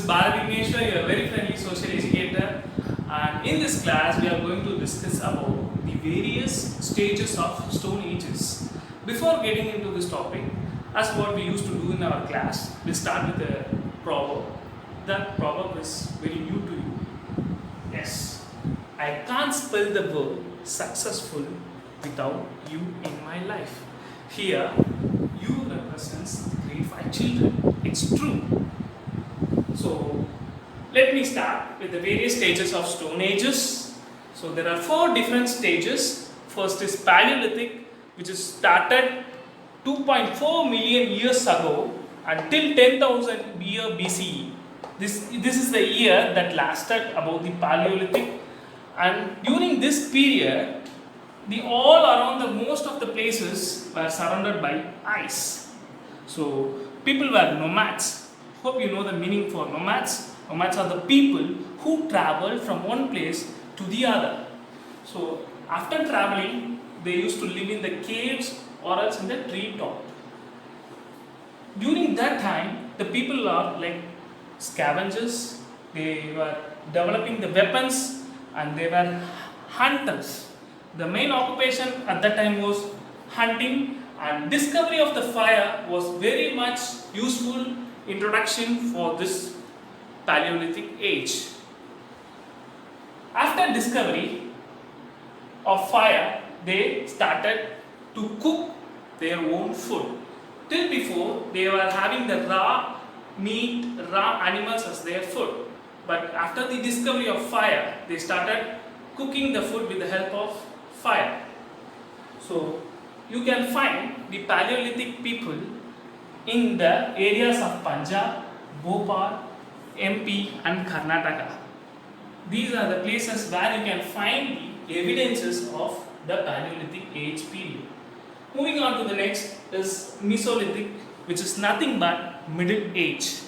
Bharat Vigneswar, your very friendly social educator, and in this class we are going to discuss about the various stages of Stone Ages. Before getting into this topic, as what we used to do in our class, we start with a proverb. That proverb is very new to you. Yes, I can't spell the word successful without you in my life. Here, you represents the grade 5 children. It's true. So, let me start with the various stages of Stone Ages. So, there are 4 different stages. First is Paleolithic, which is started 2.4 million years ago until 10,000 year BCE. This is the year that lasted about the Paleolithic, and during this period, the all around the most of the places were surrounded by ice. So people were nomads. Hope you know the meaning for nomads. Nomads are the people who travel from one place to the other. So after traveling, they used to live in the caves or else in the tree top. During that time, the people are like scavengers. They were developing the weapons and they were hunters. The main occupation at that time was hunting, and discovery of the fire was very much useful introduction for this Paleolithic age. After discovery of fire, they started to cook their own food. Till before, they were having the raw meat, raw animals as their food. But after the discovery of fire, they started cooking the food with the help of fire. So, you can find the Paleolithic people in the areas of Punjab, Bhopal, MP and Karnataka. These are the places where you can find the evidences of the Paleolithic age period. Moving on to the next is Mesolithic, which is nothing but Middle Age.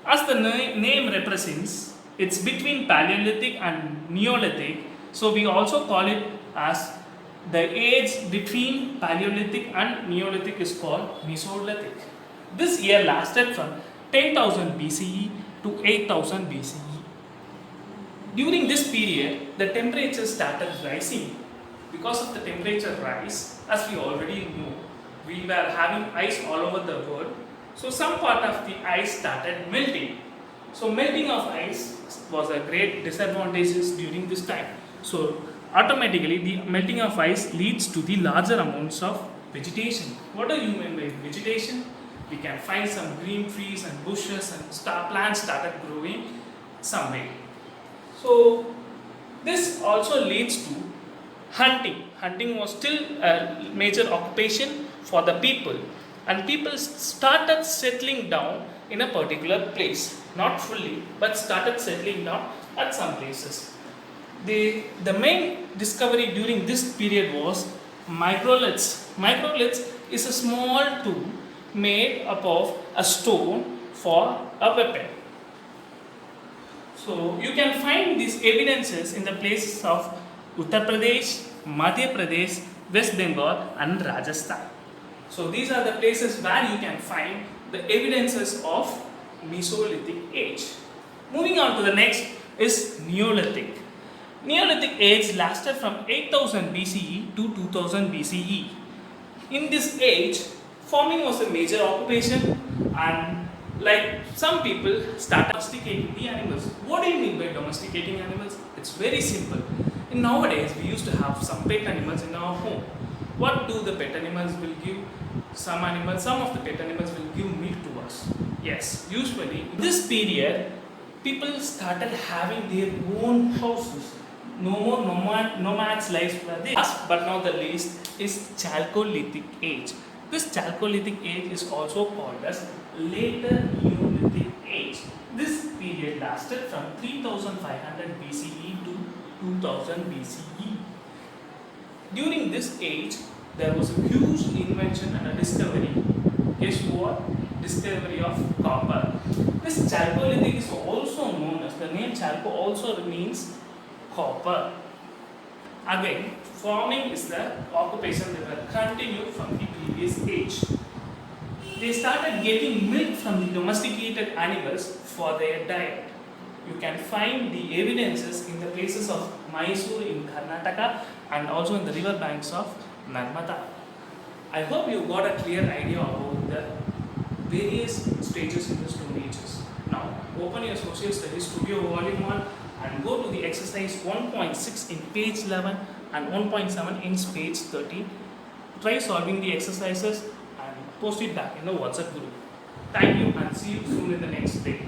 As the name represents, it's between Paleolithic and Neolithic, so we also call it as the age between Paleolithic and Neolithic is called Mesolithic. This year lasted from 10,000 BCE to 8,000 BCE. During this period, the temperature started rising. Because of the temperature rise, as we already know, we were having ice all over the world. So some part of the ice started melting. So melting of ice was a great disadvantage during this time. So automatically the melting of ice leads to the larger amounts of vegetation. What do you mean by vegetation? We can find some green trees and bushes and plants started growing somewhere. So this also leads to hunting. Hunting was still a major occupation for the people, and people started settling down in a particular place. Not fully, but started settling down at some places. The main discovery during this period was microliths. Microliths is a small tool made up of a stone for a weapon. So you can find these evidences in the places of Uttar Pradesh, Madhya Pradesh, West Bengal and Rajasthan. So these are the places where you can find the evidences of Mesolithic age. Moving on to the next is Neolithic. Neolithic age lasted from 8000 BCE to 2000 BCE. In this age, farming was a major occupation, and like some people started domesticating the animals. What do you mean by domesticating animals? It's very simple. Nowadays, we used to have some pet animals in our home. What do the pet animals will give? Some of the pet animals will give milk to us. Yes, usually in this period, people started having their own houses. No more nomads lives were there. Last but not the least is Chalcolithic age. This Chalcolithic age is also called as later Neolithic age. This period lasted from 3500 BCE to 2000 BCE. During this age, there was a huge invention and a discovery. Guess what? Discovery of copper. This Chalcolithic is also known as, the name Chalco also means copper. Again, farming is the occupation that will continue from the previous age. they started getting milk from the domesticated animals for their diet. You can find the evidences in the places of Mysore in Karnataka and also in the river banks of Narmada. I hope you got a clear idea about the various stages in the Stone Ages. Now, open your Social Studies Studio Volume 1 and go to the exercise 1.6 in page 11 and 1.7 in page 13. Try solving the exercises and post it back in the WhatsApp group. Thank you and see you soon in the next day.